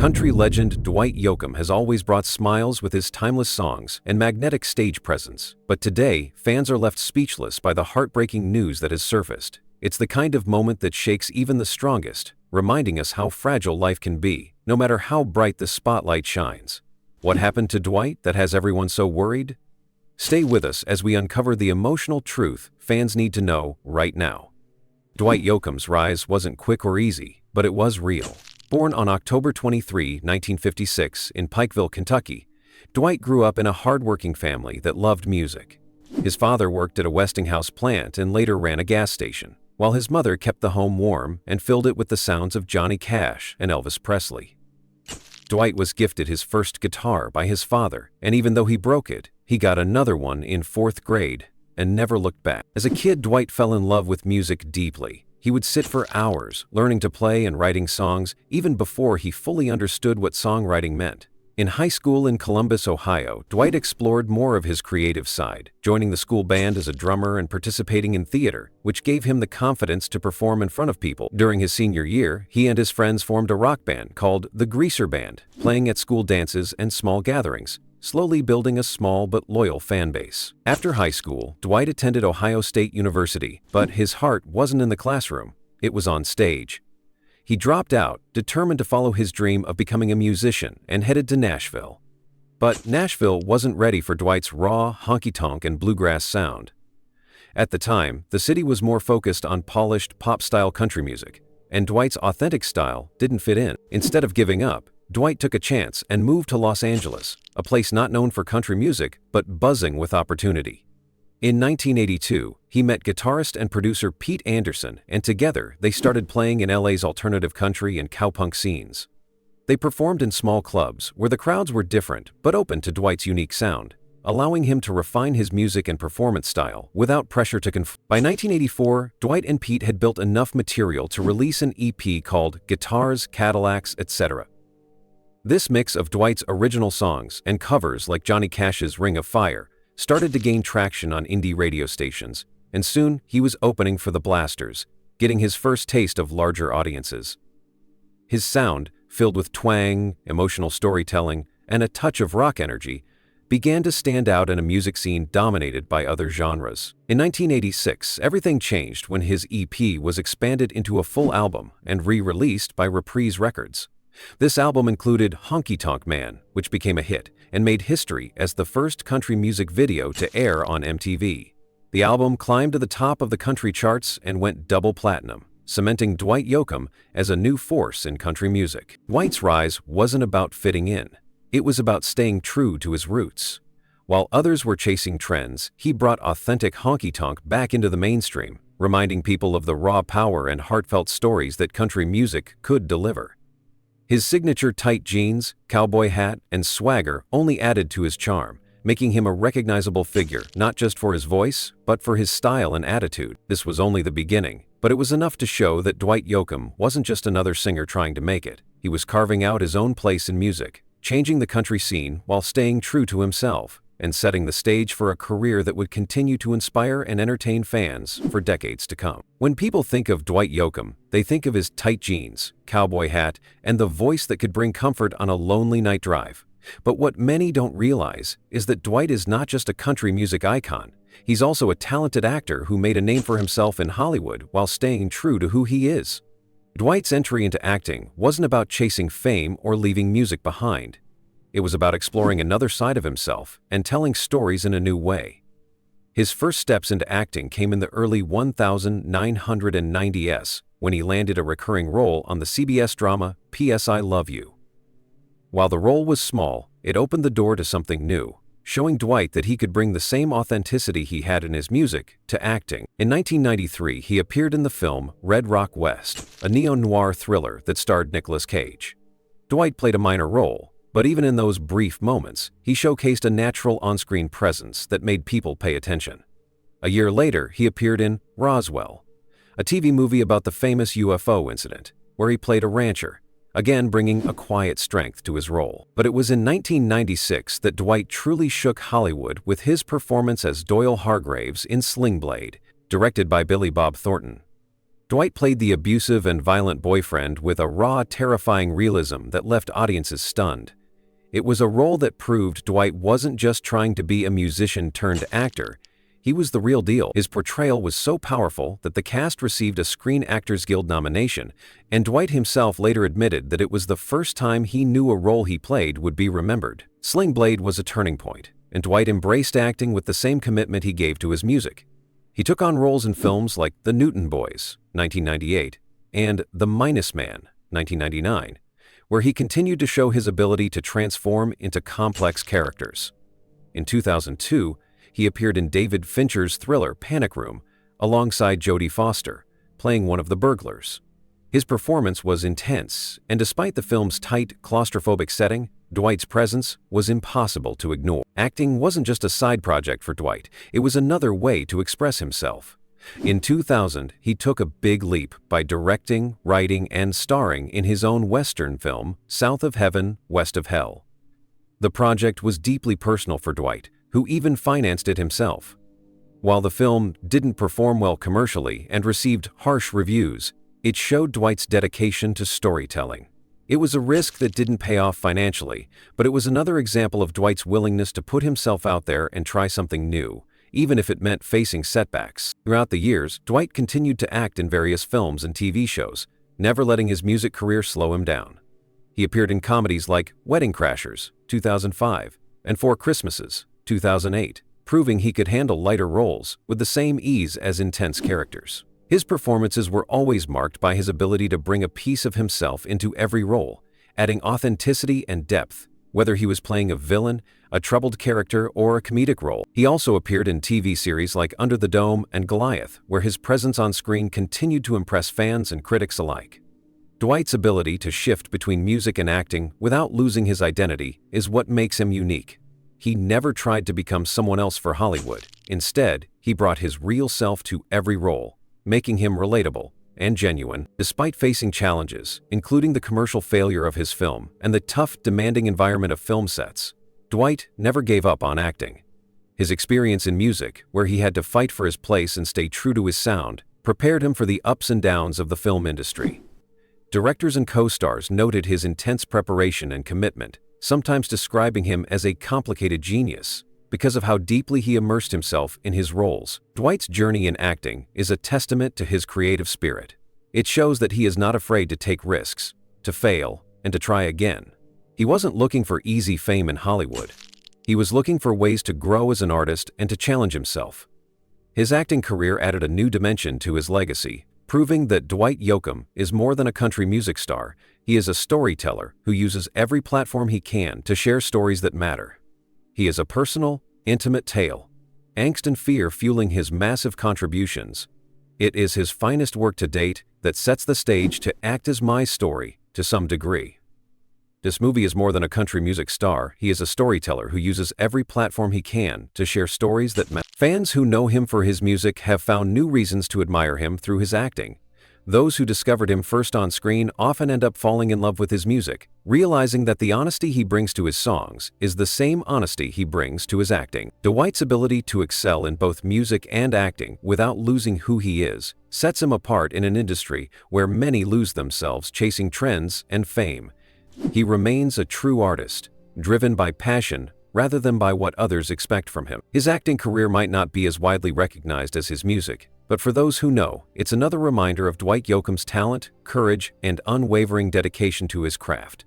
Country legend Dwight Yoakam has always brought smiles with his timeless songs and magnetic stage presence. But today, fans are left speechless by the heartbreaking news that has surfaced. It's the kind of moment that shakes even the strongest, reminding us how fragile life can be, no matter how bright the spotlight shines. What happened to Dwight that has everyone so worried? Stay with us as we uncover the emotional truth fans need to know right now. Dwight Yoakam's rise wasn't quick or easy, but it was real. Born on October 23, 1956, in Pikeville, Kentucky, Dwight grew up in a hard-working family that loved music. His father worked at a Westinghouse plant and later ran a gas station, while his mother kept the home warm and filled it with the sounds of Johnny Cash and Elvis Presley. Dwight was gifted his first guitar by his father, and even though he broke it, he got another one in 4th grade and never looked back. As a kid, Dwight fell in love with music deeply. He would sit for hours, learning to play and writing songs, even before he fully understood what songwriting meant. In high school in Columbus, Ohio, Dwight explored more of his creative side, joining the school band as a drummer and participating in theater, which gave him the confidence to perform in front of people. During his senior year, he and his friends formed a rock band called the Greaser Band, playing at school dances and small gatherings, slowly building a small but loyal fan base. After high school, Dwight attended Ohio State University, but his heart wasn't in the classroom, it was on stage. He dropped out, determined to follow his dream of becoming a musician, and headed to Nashville. But Nashville wasn't ready for Dwight's raw, honky-tonk and bluegrass sound. At the time, the city was more focused on polished, pop-style country music, and Dwight's authentic style didn't fit in. Instead of giving up, Dwight took a chance and moved to Los Angeles, a place not known for country music, but buzzing with opportunity. In 1982, he met guitarist and producer Pete Anderson, and together they started playing in LA's alternative country and cowpunk scenes. They performed in small clubs where the crowds were different but open to Dwight's unique sound, allowing him to refine his music and performance style without pressure to conform. By 1984, Dwight and Pete had built enough material to release an EP called Guitars, Cadillacs, etc. This mix of Dwight's original songs and covers like Johnny Cash's Ring of Fire started to gain traction on indie radio stations, and soon he was opening for the Blasters, getting his first taste of larger audiences. His sound, filled with twang, emotional storytelling, and a touch of rock energy, began to stand out in a music scene dominated by other genres. In 1986, everything changed when his EP was expanded into a full album and re-released by Reprise Records. This album included Honky Tonk Man, which became a hit and made history as the first country music video to air on MTV. The album climbed to the top of the country charts and went double platinum, cementing Dwight Yoakam as a new force in country music. Dwight's rise wasn't about fitting in. It was about staying true to his roots. While others were chasing trends, he brought authentic honky tonk back into the mainstream, reminding people of the raw power and heartfelt stories that country music could deliver. His signature tight jeans, cowboy hat, and swagger only added to his charm, making him a recognizable figure not just for his voice, but for his style and attitude. This was only the beginning, but it was enough to show that Dwight Yoakam wasn't just another singer trying to make it. He was carving out his own place in music, changing the country scene while staying true to himself, and setting the stage for a career that would continue to inspire and entertain fans for decades to come. When people think of Dwight Yoakam, they think of his tight jeans, cowboy hat, and the voice that could bring comfort on a lonely night drive. But what many don't realize is that Dwight is not just a country music icon. He's also a talented actor who made a name for himself in Hollywood while staying true to who he is. Dwight's entry into acting wasn't about chasing fame or leaving music behind. It was about exploring another side of himself and telling stories in a new way. His first steps into acting came in the early 1990s when he landed a recurring role on the CBS drama P.S. I Love You. While the role was small, it opened the door to something new, showing Dwight that he could bring the same authenticity he had in his music to acting. In 1993, he appeared in the film Red Rock West, a neo-noir thriller that starred Nicolas Cage. Dwight played a minor role, but even in those brief moments, he showcased a natural on-screen presence that made people pay attention. A year later, he appeared in Roswell, a TV movie about the famous UFO incident, where he played a rancher, again bringing a quiet strength to his role. But it was in 1996 that Dwight truly shook Hollywood with his performance as Doyle Hargraves in Sling Blade, directed by Billy Bob Thornton. Dwight played the abusive and violent boyfriend with a raw, terrifying realism that left audiences stunned. It was a role that proved Dwight wasn't just trying to be a musician turned actor. He was the real deal. His portrayal was so powerful that the cast received a Screen Actors Guild nomination, and Dwight himself later admitted that it was the first time he knew a role he played would be remembered. Sling Blade was a turning point, and Dwight embraced acting with the same commitment he gave to his music. He took on roles in films like The Newton Boys, 1998, and The Minus Man, 1999, where he continued to show his ability to transform into complex characters. In 2002, he appeared in David Fincher's thriller Panic Room alongside Jodie Foster, playing one of the burglars. His performance was intense, and despite the film's tight, claustrophobic setting, Dwight's presence was impossible to ignore. Acting wasn't just a side project for Dwight, it was another way to express himself. In 2000, he took a big leap by directing, writing, and starring in his own Western film, South of Heaven, West of Hell. The project was deeply personal for Dwight, who even financed it himself. While the film didn't perform well commercially and received harsh reviews, it showed Dwight's dedication to storytelling. It was a risk that didn't pay off financially, but it was another example of Dwight's willingness to put himself out there and try something new, even if it meant facing setbacks. Throughout the years, Dwight continued to act in various films and TV shows, never letting his music career slow him down. He appeared in comedies like Wedding Crashers, 2005, and Four Christmases, 2008, proving he could handle lighter roles with the same ease as intense characters. His performances were always marked by his ability to bring a piece of himself into every role, adding authenticity and depth, whether he was playing a villain, a troubled character, or a comedic role. He also appeared in TV series like Under the Dome and Goliath, where his presence on screen continued to impress fans and critics alike. Dwight's ability to shift between music and acting without losing his identity is what makes him unique. He never tried to become someone else for Hollywood. Instead, he brought his real self to every role, making him relatable and genuine. Despite facing challenges, including the commercial failure of his film and the tough, demanding environment of film sets, Dwight never gave up on acting. His experience in music, where he had to fight for his place and stay true to his sound, prepared him for the ups and downs of the film industry. Directors and co-stars noted his intense preparation and commitment, sometimes describing him as a complicated genius, because of how deeply he immersed himself in his roles. Dwight's journey in acting is a testament to his creative spirit. It shows that he is not afraid to take risks, to fail, and to try again. He wasn't looking for easy fame in Hollywood. He was looking for ways to grow as an artist and to challenge himself. His acting career added a new dimension to his legacy, proving that Dwight Yoakam is more than a country music star. He is a storyteller who uses every platform he can to share stories that matter. He is a personal, intimate tale, angst and fear fueling his massive contributions. It is his finest work to date that sets the stage to act as my story to some degree. This movie is more than a country music star. He is a storyteller who uses every platform he can to share stories that matter. Fans who know him for his music have found new reasons to admire him through his acting. Those who discovered him first on screen often end up falling in love with his music, realizing that the honesty he brings to his songs is the same honesty he brings to his acting. Dwight's ability to excel in both music and acting without losing who he is sets him apart in an industry where many lose themselves chasing trends and fame. He remains a true artist, driven by passion rather than by what others expect from him. His acting career might not be as widely recognized as his music, but for those who know, it's another reminder of Dwight Yoakam's talent, courage, and unwavering dedication to his craft.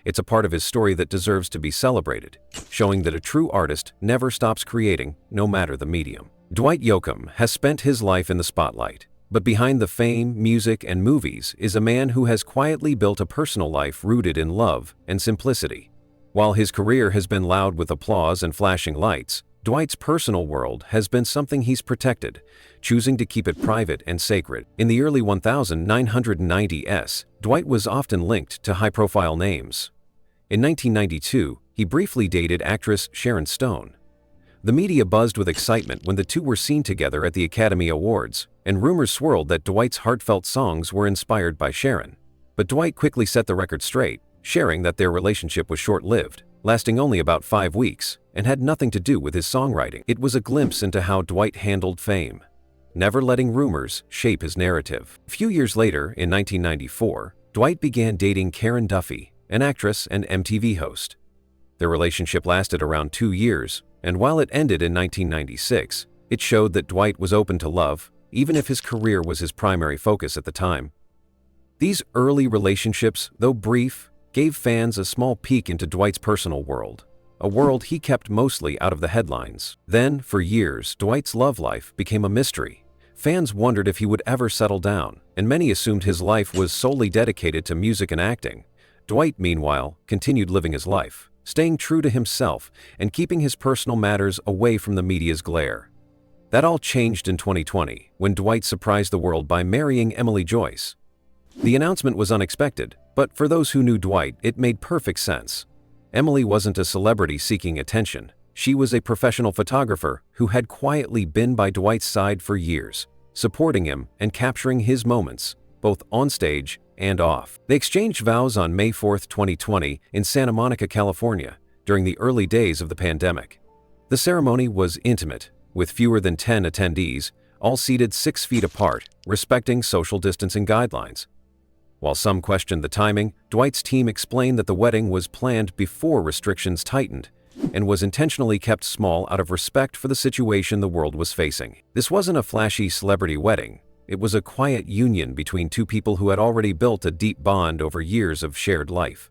It's a part of his story that deserves to be celebrated, showing that a true artist never stops creating, no matter the medium. Dwight Yoakam has spent his life in the spotlight, but behind the fame, music, and movies is a man who has quietly built a personal life rooted in love and simplicity. While his career has been loud with applause and flashing lights, Dwight's personal world has been something he's protected, choosing to keep it private and sacred. In the early 1990s, Dwight was often linked to high-profile names. In 1992, he briefly dated actress Sharon Stone. The media buzzed with excitement when the two were seen together at the Academy Awards, and rumors swirled that Dwight's heartfelt songs were inspired by Sharon. But Dwight quickly set the record straight, sharing that their relationship was short-lived, lasting only about 5 weeks, and had nothing to do with his songwriting. It was a glimpse into how Dwight handled fame. never letting rumors shape his narrative. A few years later, in 1994, Dwight began dating Karen Duffy, an actress and MTV host. Their relationship lasted around 2 years, and while it ended in 1996, it showed that Dwight was open to love, even if his career was his primary focus at the time. These early relationships, though brief, gave fans a small peek into Dwight's personal world, a world he kept mostly out of the headlines. Then, for years, Dwight's love life became a mystery. Fans wondered if he would ever settle down, and many assumed his life was solely dedicated to music and acting. Dwight, meanwhile, continued living his life, staying true to himself and keeping his personal matters away from the media's glare. That all changed in 2020, when Dwight surprised the world by marrying Emily Joyce. The announcement was unexpected, but for those who knew Dwight, it made perfect sense. Emily wasn't a celebrity seeking attention. She was a professional photographer who had quietly been by Dwight's side for years, supporting him and capturing his moments, both on stage and off. They exchanged vows on May 4, 2020, in Santa Monica, California, during the early days of the pandemic. The ceremony was intimate, with fewer than 10 attendees, all seated 6 feet apart, respecting social distancing guidelines. While some questioned the timing, Dwight's team explained that the wedding was planned before restrictions tightened and was intentionally kept small out of respect for the situation the world was facing. This wasn't a flashy celebrity wedding. It was a quiet union between two people who had already built a deep bond over years of shared life.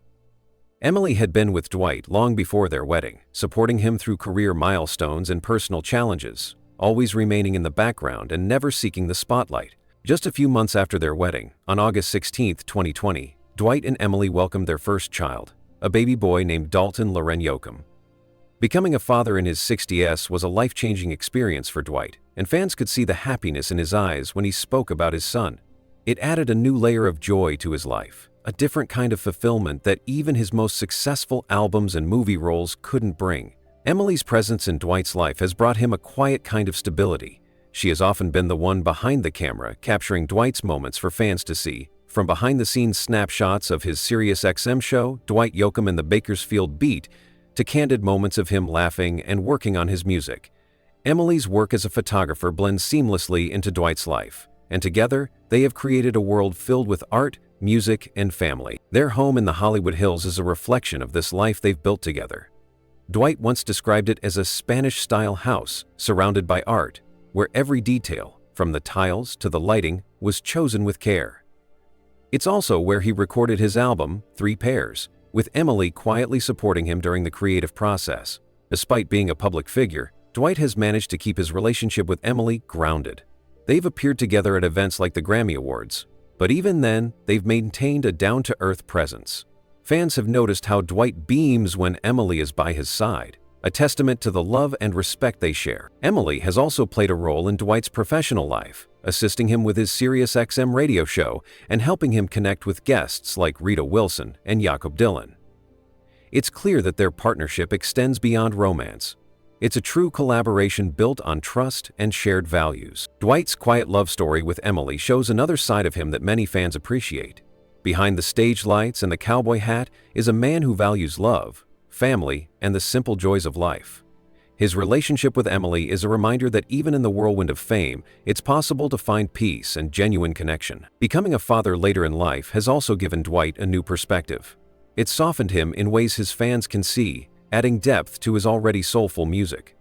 Emily had been with Dwight long before their wedding, supporting him through career milestones and personal challenges, always remaining in the background and never seeking the spotlight. Just a few months after their wedding, on August 16, 2020, Dwight and Emily welcomed their first child, a baby boy named Dalton Yoakam. Becoming a father in his 60s was a life-changing experience for Dwight, and fans could see the happiness in his eyes when he spoke about his son. It added a new layer of joy to his life, a different kind of fulfillment that even his most successful albums and movie roles couldn't bring. Emily's presence in Dwight's life has brought him a quiet kind of stability. She has often been the one behind the camera, capturing Dwight's moments for fans to see, from behind-the-scenes snapshots of his SiriusXM show, Dwight Yoakam and the Bakersfield Beat, to candid moments of him laughing and working on his music. Emily's work as a photographer blends seamlessly into Dwight's life, and together, they have created a world filled with art, music, and family. Their home in the Hollywood Hills is a reflection of this life they've built together. Dwight once described it as a Spanish-style house surrounded by art, where every detail, from the tiles to the lighting, was chosen with care. It's also where he recorded his album, 3 Pairs, with Emily quietly supporting him during the creative process. Despite being a public figure, Dwight has managed to keep his relationship with Emily grounded. They've appeared together at events like the Grammy Awards, but even then, they've maintained a down-to-earth presence. Fans have noticed how Dwight beams when Emily is by his side, a testament to the love and respect they share. Emily has also played a role in Dwight's professional life, assisting him with his SiriusXM radio show and helping him connect with guests like Rita Wilson and Jakob Dylan. It's clear that their partnership extends beyond romance. It's a true collaboration built on trust and shared values. Dwight's quiet love story with Emily shows another side of him that many fans appreciate. Behind the stage lights and the cowboy hat is a man who values love, family, and the simple joys of life. His relationship with Emily is a reminder that even in the whirlwind of fame, it's possible to find peace and genuine connection. Becoming a father later in life has also given Dwight a new perspective. It's softened him in ways his fans can see, adding depth to his already soulful music.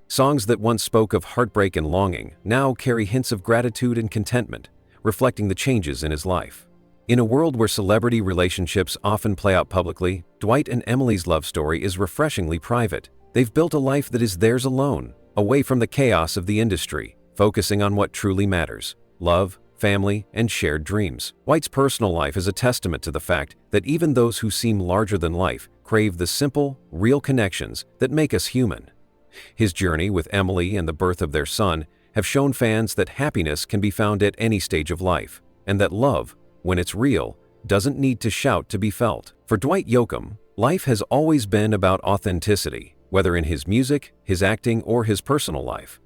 Songs that once spoke of heartbreak and longing now carry hints of gratitude and contentment, reflecting the changes in his life. In a world where celebrity relationships often play out publicly, Dwight and Emily's love story is refreshingly private. They've built a life that is theirs alone, away from the chaos of the industry, focusing on what truly matters: love, family, and shared dreams. Dwight's personal life is a testament to the fact that even those who seem larger than life crave the simple, real connections that make us human. His journey with Emily and the birth of their son have shown fans that happiness can be found at any stage of life, and that love, when it's real, doesn't need to shout to be felt. For Dwight Yoakam, life has always been about authenticity, whether in his music, his acting, or his personal life.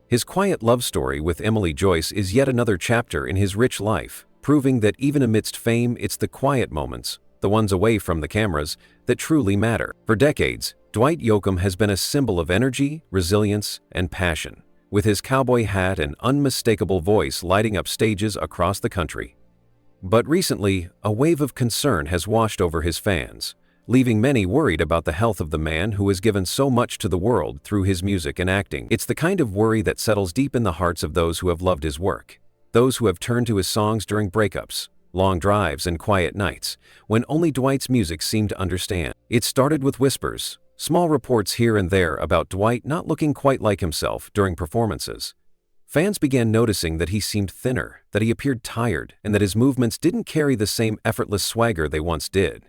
His quiet love story with Emily Joyce is yet another chapter in his rich life, proving that even amidst fame, it's the quiet moments, the ones away from the cameras, that truly matter. For decades, Dwight Yoakam has been a symbol of energy, resilience, and passion, with his cowboy hat and unmistakable voice lighting up stages across the country. But recently, a wave of concern has washed over his fans, leaving many worried about the health of the man who has given so much to the world through his music and acting. It's the kind of worry that settles deep in the hearts of those who have loved his work, those who have turned to his songs during breakups, long drives, and quiet nights, when only Dwight's music seemed to understand. It started with whispers, small reports here and there about Dwight not looking quite like himself during performances. Fans began noticing that he seemed thinner, that he appeared tired, and that his movements didn't carry the same effortless swagger they once did.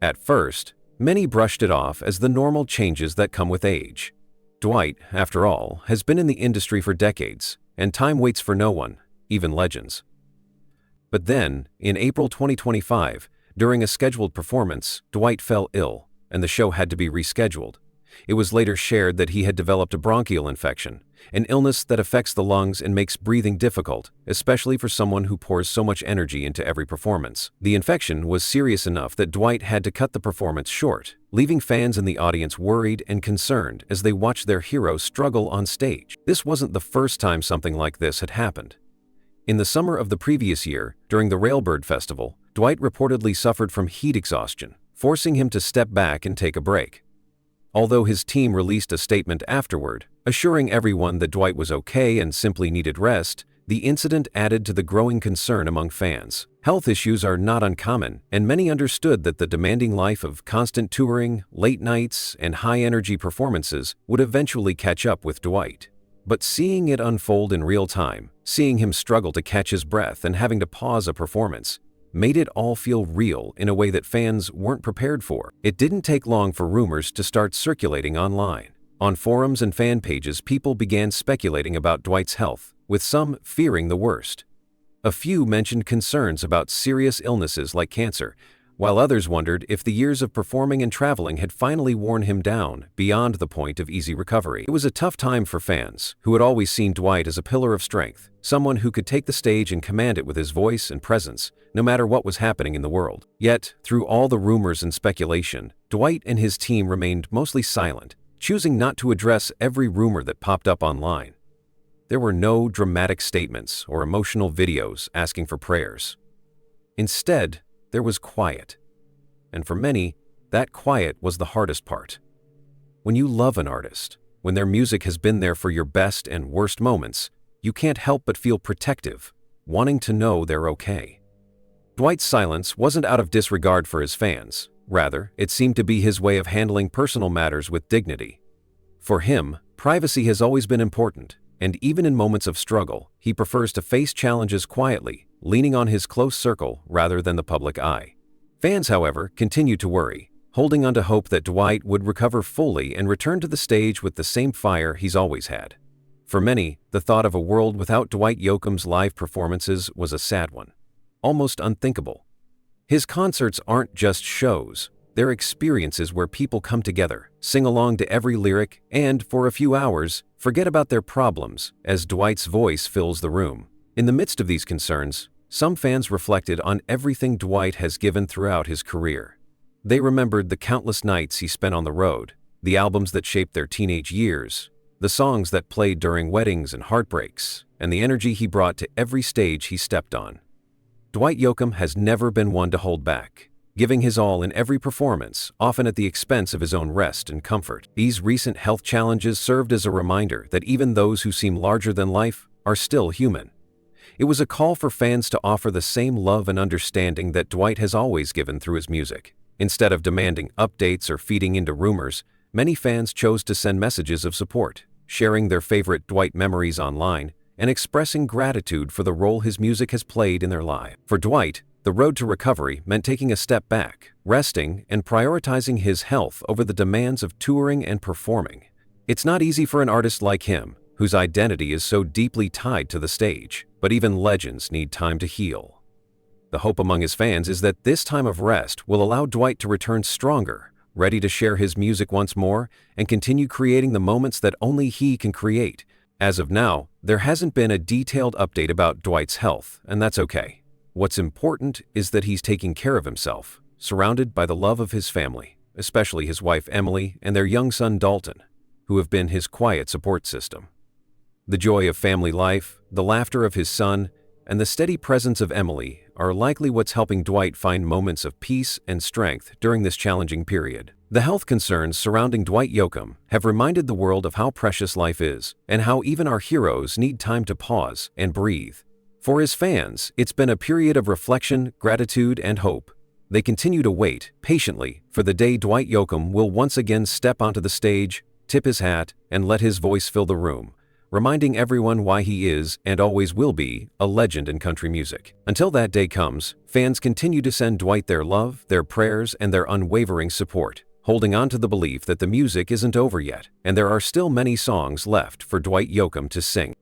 At first, many brushed it off as the normal changes that come with age. Dwight, after all, has been in the industry for decades, and time waits for no one, even legends. But then, in April 2025, during a scheduled performance, Dwight fell ill, and the show had to be rescheduled. It was later shared that he had developed a bronchial infection, an illness that affects the lungs and makes breathing difficult, especially for someone who pours so much energy into every performance. The infection was serious enough that Dwight had to cut the performance short, leaving fans in the audience worried and concerned as they watched their hero struggle on stage. This wasn't the first time something like this had happened. In the summer of the previous year, during the Railbird Festival, Dwight reportedly suffered from heat exhaustion, forcing him to step back and take a break. Although his team released a statement afterward, assuring everyone that Dwight was okay and simply needed rest, the incident added to the growing concern among fans. Health issues are not uncommon, and many understood that the demanding life of constant touring, late nights, and high-energy performances would eventually catch up with Dwight. But seeing it unfold in real time, seeing him struggle to catch his breath and having to pause a performance, made it all feel real in a way that fans weren't prepared for. It didn't take long for rumors to start circulating online. On forums and fan pages, people began speculating about Dwight's health, with some fearing the worst. A few mentioned concerns about serious illnesses like cancer, while others wondered if the years of performing and traveling had finally worn him down beyond the point of easy recovery. It was a tough time for fans, who had always seen Dwight as a pillar of strength, someone who could take the stage and command it with his voice and presence, no matter what was happening in the world. Yet, through all the rumors and speculation, Dwight and his team remained mostly silent, choosing not to address every rumor that popped up online. There were no dramatic statements or emotional videos asking for prayers. Instead, there was quiet. And for many, that quiet was the hardest part. When you love an artist, when their music has been there for your best and worst moments, you can't help but feel protective, wanting to know they're okay. Dwight's silence wasn't out of disregard for his fans. Rather, it seemed to be his way of handling personal matters with dignity. For him, privacy has always been important, and even in moments of struggle, he prefers to face challenges quietly, leaning on his close circle rather than the public eye. Fans, however, continued to worry, holding on to hope that Dwight would recover fully and return to the stage with the same fire he's always had. For many, the thought of a world without Dwight Yoakam's live performances was a sad one, almost unthinkable. His concerts aren't just shows, they're experiences where people come together, sing along to every lyric, and, for a few hours, forget about their problems as Dwight's voice fills the room. In the midst of these concerns, some fans reflected on everything Dwight has given throughout his career. They remembered the countless nights he spent on the road, the albums that shaped their teenage years, the songs that played during weddings and heartbreaks, and the energy he brought to every stage he stepped on. Dwight Yoakam has never been one to hold back, giving his all in every performance, often at the expense of his own rest and comfort. These recent health challenges served as a reminder that even those who seem larger than life are still human. It was a call for fans to offer the same love and understanding that Dwight has always given through his music. Instead of demanding updates or feeding into rumors, many fans chose to send messages of support, sharing their favorite Dwight memories online, and expressing gratitude for the role his music has played in their lives. For Dwight, the road to recovery meant taking a step back, resting, and prioritizing his health over the demands of touring and performing. It's not easy for an artist like him, whose identity is so deeply tied to the stage, but even legends need time to heal. The hope among his fans is that this time of rest will allow Dwight to return stronger, ready to share his music once more and continue creating the moments that only he can create. As of now, there hasn't been a detailed update about Dwight's health, and that's okay. What's important is that he's taking care of himself, surrounded by the love of his family, especially his wife Emily and their young son Dalton, who have been his quiet support system. The joy of family life, the laughter of his son, and the steady presence of Emily are likely what's helping Dwight find moments of peace and strength during this challenging period. The health concerns surrounding Dwight Yoakam have reminded the world of how precious life is and how even our heroes need time to pause and breathe. For his fans, it's been a period of reflection, gratitude, and hope. They continue to wait patiently for the day Dwight Yoakam will once again step onto the stage, tip his hat, and let his voice fill the room, reminding everyone why he is, and always will be, a legend in country music. Until that day comes, fans continue to send Dwight their love, their prayers, and their unwavering support, holding on to the belief that the music isn't over yet, and there are still many songs left for Dwight Yoakam to sing.